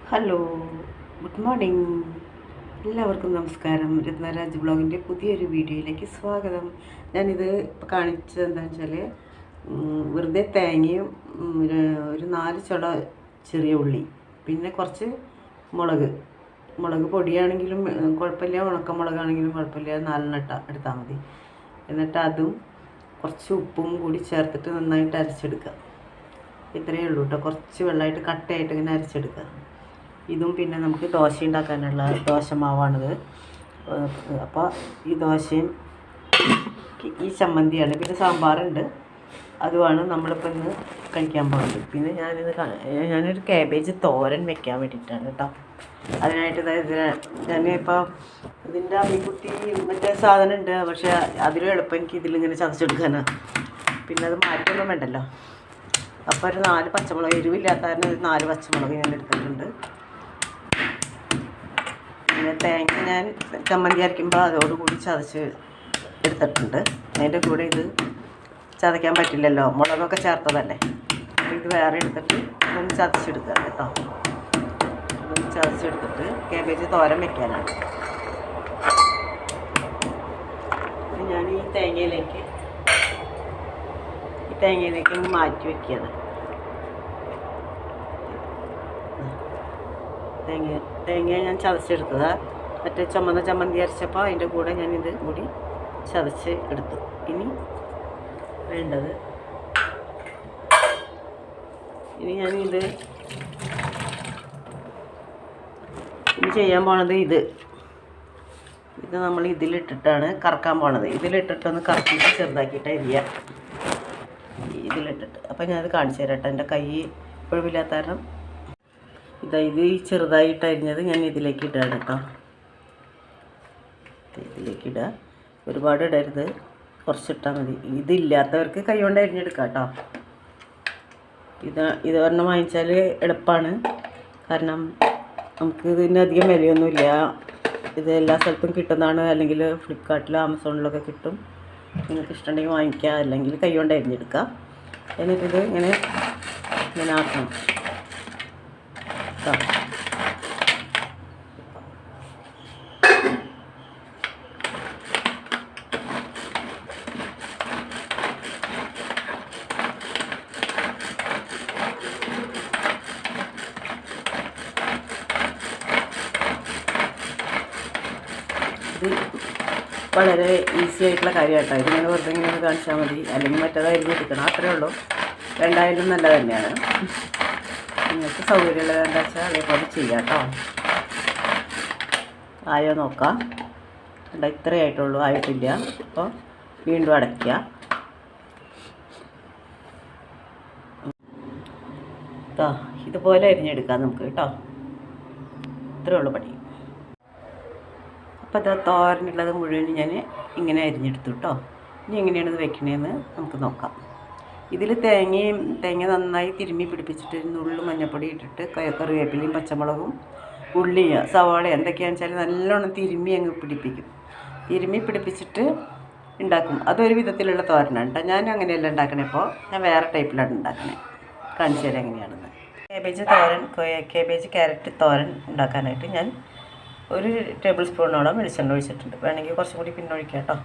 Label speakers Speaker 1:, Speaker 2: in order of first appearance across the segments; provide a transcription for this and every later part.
Speaker 1: Hello, good morning. എല്ലാവർക്കും നമസ്കാരം. രത്നരാജ് ബ്ലോഗിൻ്റെ പുതിയൊരു വീഡിയോയിലേക്ക് സ്വാഗതം. ഞാനിത് ഇപ്പോൾ കാണിച്ചത് എന്താണെന്ന് വെച്ചാൽ വെറുതെ തേങ്ങയും ഒരു 4 ചുള ചെറിയ ഉള്ളി, പിന്നെ കുറച്ച് മുളക് പൊടിയാണെങ്കിലും കുഴപ്പമില്ല, ഉണക്കമുളകാണെങ്കിലും കുഴപ്പമില്ല, 4 എടുത്താൽ മതി. എന്നിട്ട് അതും കുറച്ച് ഉപ്പും കൂടി ചേർത്തിട്ട് നന്നായിട്ട് അരച്ചെടുക്കുക. ഇത്രയേ ഉള്ളൂ കേട്ടോ. കുറച്ച് വെള്ളമായിട്ട് കട്ടയായിട്ട് ഇങ്ങനെ അരച്ചെടുക്കുക. ഇതും പിന്നെ നമുക്ക് ദോശ ഉണ്ടാക്കാനുള്ള ദോശമാവാണിത്. അപ്പോൾ ഈ ദോശയും ഈ ചമ്മന്തിയാണ്, പിന്നെ സാമ്പാറുണ്ട്. അതുമാണ് നമ്മളിപ്പോൾ ഇന്ന് കഴിക്കാൻ പോകുന്നത്. പിന്നെ ഞാനൊരു കാബേജ് തോരൻ വെക്കാൻ വേണ്ടിയിട്ടാണ് കേട്ടോ. അതിനായിട്ട് ഞാനിപ്പോൾ ഇതിൻ്റെ അമ്മിക്കുട്ടി മറ്റേ സാധനം ഉണ്ട്, പക്ഷേ അതിലും എളുപ്പം എനിക്ക് ഇതിലിങ്ങനെ ചതച്ചെടുക്കാനാണ്. പിന്നെ അത് മാറ്റൊന്നും വേണ്ടല്ലോ. അപ്പോൾ ഒരു 4 പച്ചമുളക്, എരിവില്ലാത്ത കാരണം ഒരു 4 പച്ചമുളക് ഞാൻ എടുത്തിട്ടുണ്ട്. പിന്നെ തേങ്ങ ഞാൻ ചമ്മന്തി അരയ്ക്കുമ്പോൾ അതോടുകൂടി ചതച്ച് എടുത്തിട്ടുണ്ട്. അതിൻ്റെ കൂടെ ഇത് ചതയ്ക്കാൻ പറ്റില്ലല്ലോ, മുളകൊക്കെ ചേർത്തതല്ലേ. അപ്പോൾ ഇത് വേറെ എടുത്തിട്ട് ഇതൊന്ന് ചതച്ചെടുക്കുക കേട്ടോ. ഇതൊന്ന് ചതച്ചെടുത്തിട്ട് കാബേജ് തോരൻ വയ്ക്കാനാണ്. ഞാൻ ഈ തേങ്ങയിലേക്ക് ഒന്ന് മാറ്റി വയ്ക്കുകയാണ്. തേങ്ങ ഞാൻ ചതച്ചെടുത്തത് മറ്റേ ചുമന്ന ചമ്മന്തി അരച്ചപ്പോൾ അതിൻ്റെ കൂടെ ഞാനിത് കൂടി ചതച്ച് എടുത്തു. ഇനി വേണ്ടത്, ഇനി ചെയ്യാൻ പോണത് ഇത് നമ്മൾ ഇതിലിട്ടിട്ടാണ് കറക്കാൻ പോണത്. ഇതിലിട്ടിട്ടൊന്ന് കറക്കിയിട്ട് ചെറുതാക്കിയിട്ട് അരിയുക. ഇതിലിട്ടിട്ട് അപ്പം ഞാനത് കാണിച്ചു തരാം കേട്ടോ. എൻ്റെ കൈ ഒഴിവില്ലാത്ത കാരണം ഇത് ചെറുതായിട്ട് അരിഞ്ഞത് ഞാൻ ഇതിലേക്ക് ഇടുകയാണ് കേട്ടോ. ഇതിലേക്ക് ഇടുക. ഒരുപാട് ഇടരുത്, കുറച്ചിട്ടാൽ മതി. ഇതില്ലാത്തവർക്ക് കൈ കൊണ്ട് അരിഞ്ഞെടുക്കാം കേട്ടോ. ഇത് ഒരെണ്ണം വാങ്ങിച്ചാൽ എളുപ്പമാണ്, കാരണം നമുക്ക് ഇതിന് അധികം വിലയൊന്നുമില്ല. ഇത് എല്ലാ സ്ഥലത്തും കിട്ടുന്നതാണ്, അല്ലെങ്കിൽ ഫ്ലിപ്കാർട്ടിലും ആമസോണിലൊക്കെ കിട്ടും. നിങ്ങൾക്ക് ഇഷ്ടമുണ്ടെങ്കിൽ വാങ്ങിക്കുക, അല്ലെങ്കിൽ കൈ കൊണ്ട് അരിഞ്ഞെടുക്കുക. എന്നിട്ടിത് ഇങ്ങനെ ആക്കണം കേട്ടോ. ഇത് വളരെ ഈസി ആയിട്ടുള്ള കാര്യമായിട്ടോ. ഇതിങ്ങനെ വെറുതെ ഇങ്ങനെ കാണിച്ചാൽ മതി, അല്ലെങ്കിൽ മറ്റേതായിരുന്നു എടുക്കണം, അത്രയേ ഉള്ളൂ. രണ്ടായാലും നല്ല തന്നെയാണ്. നിങ്ങൾക്ക് സൗകര്യമുള്ളത് എന്താ വെച്ചാൽ അതേപോലെ ചെയ്യാം കേട്ടോ. ആയോ നോക്കാം. ഇത്രയേ ആയിട്ടുള്ളൂ, ആയിട്ടില്ല. അപ്പോൾ വീണ്ടും അടയ്ക്കുക. കേട്ടോ, ഇതുപോലെ അരിഞ്ഞെടുക്കാം നമുക്ക് കേട്ടോ. ഇത്രയേ ഉള്ളൂ പണി. അപ്പോൾ അത് തോരനുള്ളത് മുഴുവൻ ഞാൻ ഇങ്ങനെ അരിഞ്ഞെടുത്തു കേട്ടോ. ഇനി എങ്ങനെയാണ് ഇത് വെക്കണതെന്ന് നമുക്ക് നോക്കാം. ഇതിൽ തേങ്ങ നന്നായി തിരുമ്മി പിടിപ്പിച്ചിട്ട് നുള്ളു മഞ്ഞൾപ്പൊടി ഇട്ടിട്ട് കറിവേപ്പിലയും പച്ചമുളകും ഉള്ളിയോ സവാള എന്തൊക്കെയാണെന്ന് വെച്ചാൽ നല്ലോണം തിരുമ്മി അങ്ങ് പിടിപ്പിക്കും. തിരുമ്മി പിടിപ്പിച്ചിട്ട് ഉണ്ടാക്കും. അതൊരു വിധത്തിലുള്ള തോരനാണ് കേട്ടോ. ഞാൻ അങ്ങനെയല്ല ഉണ്ടാക്കണേ. ഇപ്പോൾ ഞാൻ വേറെ ടൈപ്പിലാണ് ഉണ്ടാക്കണേ. കാണിച്ചു തരാം എങ്ങനെയാണെന്ന്. കാബേജ് ക്യാരറ്റ് തോരൻ ഉണ്ടാക്കാനായിട്ട് ഞാൻ 1 ടേബിൾ സ്പൂണോളം വെളിച്ചെണ്ണ ഒഴിച്ചിട്ടുണ്ട്. വേണമെങ്കിൽ കുറച്ചും കൂടി പിന്നെ ഒഴിക്കാം കേട്ടോ.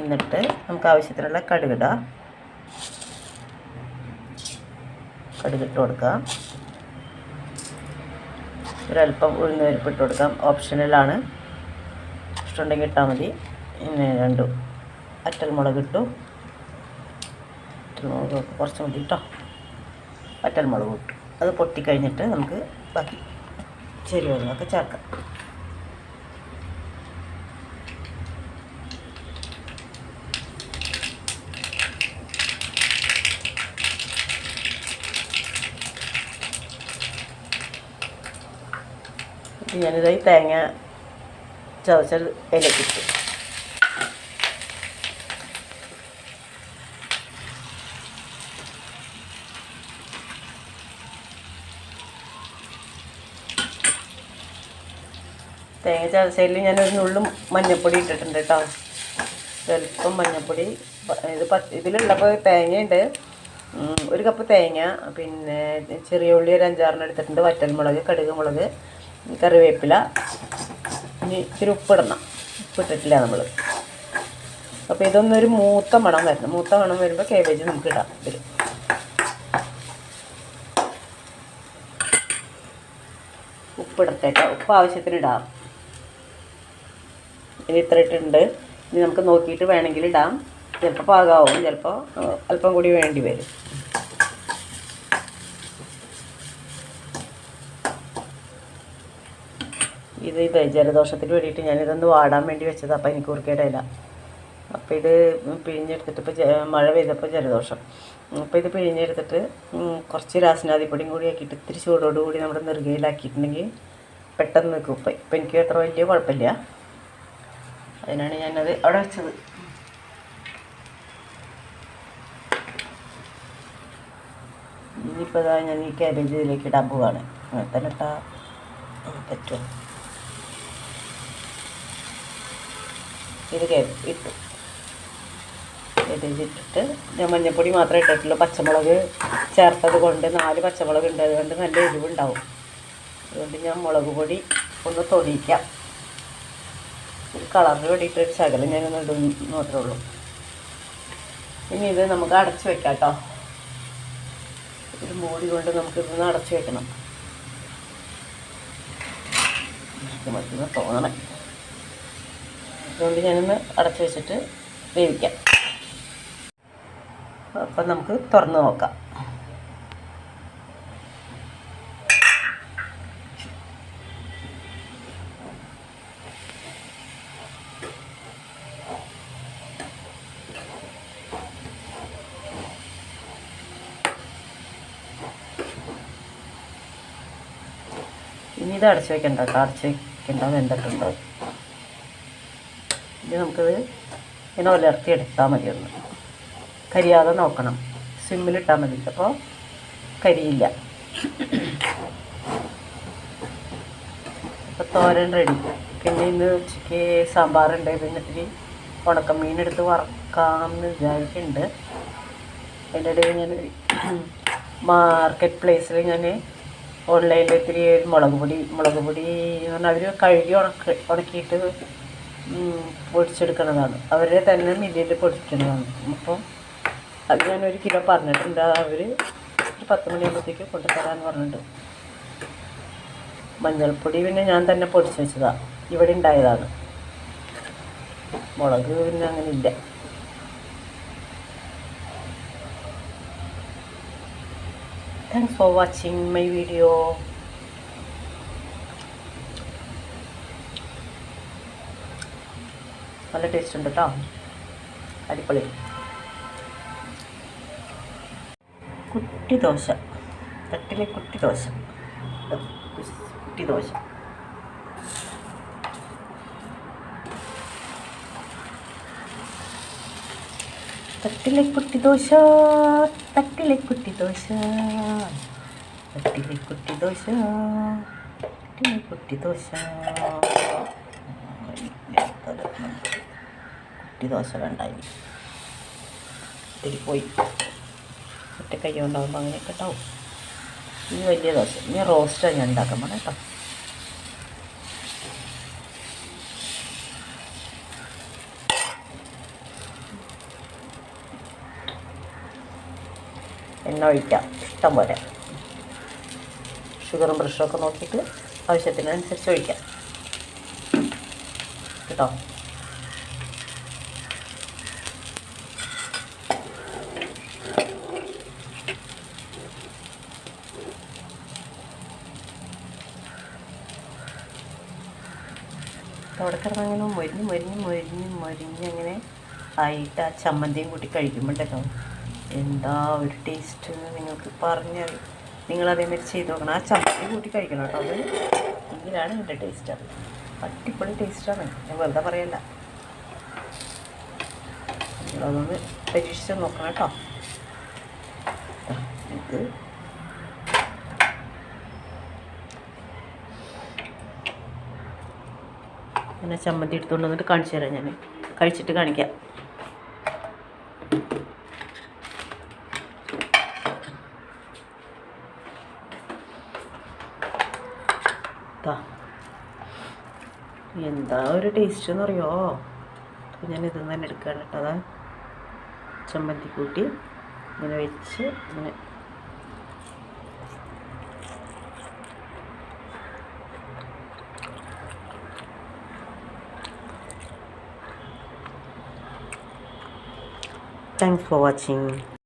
Speaker 1: എന്നിട്ട് നമുക്ക് ആവശ്യത്തിനുള്ള കടുകിടാം. കടുകിട്ട് കൊടുക്കാം. ഒരല്പം ഉഴുന്ന് പരിപ്പിട്ട് കൊടുക്കാം. ഓപ്ഷണലാണ്, ഇഷ്ടമുണ്ടെങ്കിൽ ഇട്ടാൽ മതി. പിന്നെ 2 വറ്റൽമുളക് ഇട്ടു. വറ്റൽമുളക് കുറച്ച് മതി കേട്ടോ. വറ്റൽമുളക് ഇട്ടു. അത് പൊട്ടിക്കഴിഞ്ഞിട്ട് നമുക്ക് ബാക്കി ചേരുവകളൊക്കെ ചേർക്കാം. ഞാനിതായി തേങ്ങ ചതച്ചൽ ഇലക്കിട്ടു. തേങ്ങ ചതച്ചതിൽ ഞാനൊരു നുള്ളും മഞ്ഞൾപ്പൊടി ഇട്ടിട്ടുണ്ട് കേട്ടോ. സ്വല്പം മഞ്ഞൾപ്പൊടി. ഇതിലുള്ളപ്പോൾ തേങ്ങയുണ്ട്, 1 കപ്പ് തേങ്ങ, പിന്നെ ചെറിയ ഉള്ളി ഒരു 5-6 എടുത്തിട്ടുണ്ട്, വറ്റൽമുളക്, കടുക്, മുളക്, കറിവേപ്പില, ഇനി ഇത്തിരി ഉപ്പിടണം. ഉപ്പിട്ടിട്ടില്ല നമ്മൾ. അപ്പോൾ ഇതൊന്നൊരു മൂത്ത മണം വരണം. മൂത്ത മണം വരുമ്പോൾ കാബേജ് നമുക്ക് ഇടാം. ഇതിൽ ഉപ്പിടത്തേക്കാം. ഉപ്പ് ആവശ്യത്തിന് ഇടാം. ഇനി ഇത്ര ഇട്ടിട്ടുണ്ട്. ഇനി നമുക്ക് നോക്കിയിട്ട് വേണമെങ്കിൽ ഇടാം. ചിലപ്പോൾ പാകമാവും, ചിലപ്പോൾ അല്പം കൂടി വേണ്ടി വരും. ഇത് ജലദോഷത്തിന് വേണ്ടിയിട്ട് ഞാനിതൊന്ന് വാടാൻ വേണ്ടി വെച്ചത്. അപ്പോൾ എനിക്ക് കുറുക്കേടയില്ല. അപ്പോൾ ഇത് പിഴിഞ്ഞെടുത്തിട്ട് ഇപ്പോൾ മഴ പെയ്തപ്പോൾ ജലദോഷം. അപ്പോൾ ഇത് പിഴിഞ്ഞെടുത്തിട്ട് കുറച്ച് രാസനാദിപ്പൊടിയും കൂടി ആക്കിയിട്ട് ഇത്തിരി ചൂടോടുകൂടി നമ്മുടെ നെറുകയിലാക്കിയിട്ടുണ്ടെങ്കിൽ പെട്ടെന്ന് നിൽക്കും. ഇപ്പം എനിക്ക് അത്ര വലിയ കുഴപ്പമില്ല. അതിനാണ് ഞാനത് അവിടെ വെച്ചത്. ഇനിയിപ്പോൾ ഞാൻ ഈ കാബേജ് ഇതിലേക്ക് ഇടാൻ പോവാണ്. അങ്ങനെ തന്നെ ഇട്ടാൽ പറ്റും. ഇത് ഇട്ടു. കാബേജ് ഇട്ടിട്ട് ഞാൻ മഞ്ഞൾപ്പൊടി മാത്രമേ ഇട്ടിട്ടുള്ളൂ. പച്ചമുളക് ചേർത്തത് കൊണ്ട് 4 പച്ചമുളക് ഉണ്ട്. അതുകൊണ്ട് നല്ല എരിവുണ്ടാവും. അതുകൊണ്ട് ഞാൻ മുളക് പൊടി ഒന്ന് തൊടിയിക്കാം. ഒരു കളറിന് വേണ്ടിയിട്ട് ഒരു ശകലം ഞാനൊന്ന് ഇടും മാത്രമേ ഉള്ളൂ. ഇനി ഇത് നമുക്ക് അടച്ച് വെക്കാം കേട്ടോ. ഒരു മൂടി കൊണ്ട് നമുക്കിതൊന്ന് അടച്ച് വെക്കണം. മറ്റൊന്ന് തോന്നണം. അതുകൊണ്ട് ഞാനൊന്ന് അടച്ച് വെച്ചിട്ട് വേവിക്കാം. അപ്പം നമുക്ക് തുറന്ന് നോക്കാം. ഇനി ഇത് അടച്ച് വെക്കണ്ട കേട്ടോ. അടച്ച് വെക്കേണ്ട, വെന്തിട്ടുണ്ടോ. ഇനി നമുക്കിത് ഇങ്ങനെ ഉലർത്തി എടുത്താൽ മതി. ഒന്ന് കരിയാതെ നോക്കണം. സിമ്മിലിട്ടാൽ മതി. അപ്പോൾ കരിയില്ല. അപ്പോൾ തോരൻ റെഡി. പിന്നെ ഇന്ന് ഉച്ചയ്ക്ക് സാമ്പാറുണ്ട്. പിന്നെ ഇത്തിരി ഉണക്കമീൻ എടുത്ത് വറക്കാമെന്ന് വിചാരിക്കുന്നുണ്ട്. അതിൻ്റെ ഇടയിൽ ഞാൻ മാർക്കറ്റ് പ്ലേസിൽ ഞാൻ ഓൺലൈനിൽ ഇത്തിരി മുളക് പൊടി എന്ന് പറഞ്ഞാൽ അവർ കഴുകി ഉണക്കിയിട്ട് പൊടിച്ചെടുക്കുന്നതാണ്. അവരെ തന്നെ മില്ലിൽ പൊടിക്കുന്നതാണ്. അപ്പം അത് ഞാൻ 1 കിലോ പറഞ്ഞിട്ടുണ്ട്. അവർ ഒരു 10 മണിയാകുമ്പോഴത്തേക്ക് കൊണ്ടുതരാമെന്ന് പറഞ്ഞിട്ടുണ്ട്. മഞ്ഞൾപ്പൊടി പിന്നെ ഞാൻ തന്നെ പൊടിച്ച് വെച്ചതാണ്. ഇവിടെ ഉണ്ടായതാണ്. മുളക് പിന്നെ അങ്ങനെ ഇല്ല. Thanks for watching my video. നല്ല ടേസ്റ്റ് ഉണ്ട് കേട്ടോ. അടിപൊളി. കുട്ടി ദോശ, തട്ടിലെ കുട്ടി ദോശ. കുട്ടി ദോശ. തട്ടിലെ കുട്ടി ദോശ, തട്ടിലെ കുട്ടി ദോശ, തട്ടിലെ കുട്ടി ദോശ, തട്ടിലെ കുട്ടി ദോശ. കുട്ടി ദോശ വേണ്ടായി. ഇത്തിരി പോയി ഒറ്റ കൈ ഉണ്ടാകുമ്പോൾ അങ്ങനെയൊക്കെ ഉണ്ടാവും. ഇനി വലിയ ദോശ. ഇനി റോസ്റ്റാണ് ഞാൻ ഉണ്ടാക്കാൻ പോണേ കേട്ടോ. എണ്ണ ഒഴിക്കാം ഇഷ്ടം പോലെ. ഷുഗറും പ്രഷറൊക്കെ നോക്കിയിട്ട് ആവശ്യത്തിനനുസരിച്ച് ഒഴിക്കാം കേട്ടോ. അവിടെ കിടന്നങ്ങനെ മൊരിഞ്ഞങ്ങനെ ആയിട്ട് ആ ചമ്മന്തിയും കൂട്ടി കഴിക്കുമ്പോണ്ടല്ലോ എന്താ ഒരു ടേസ്റ്റ് നിങ്ങൾക്ക് പറഞ്ഞാൽ നിങ്ങളതേമാതിരി ചെയ്ത് നോക്കണം. ആ ചമ്മന്തി കൂട്ടി കഴിക്കണം കേട്ടോ. അത് ഇതിലാണ് ഇതിൻ്റെ ടേസ്റ്റ്. അത് അടിപൊളി ടേസ്റ്റാണ്. ഞാൻ വെറുതെ പറയല്ല. നിങ്ങളതൊന്ന് പരീക്ഷിച്ച് നോക്കണം കേട്ടോ. ഇത് പിന്നെ ചമ്മന്തി എടുത്തുകൊണ്ട് വന്നിട്ട് കാണിച്ചു തരാം. ഞാൻ കഴിച്ചിട്ട് കാണിക്കാം. എന്താ ഒരു ടേസ്റ്റ് എന്നറിയോ. അപ്പോൾ ഞാൻ ഇതൊന്നും തന്നെ എടുക്കുകയാണ് കേട്ടോ. അതാ ചമ്മന്തി കൂട്ടി ഇങ്ങനെ വെച്ച് ഇങ്ങനെ താങ്ക്സ് ഫോർ വാച്ചിങ്.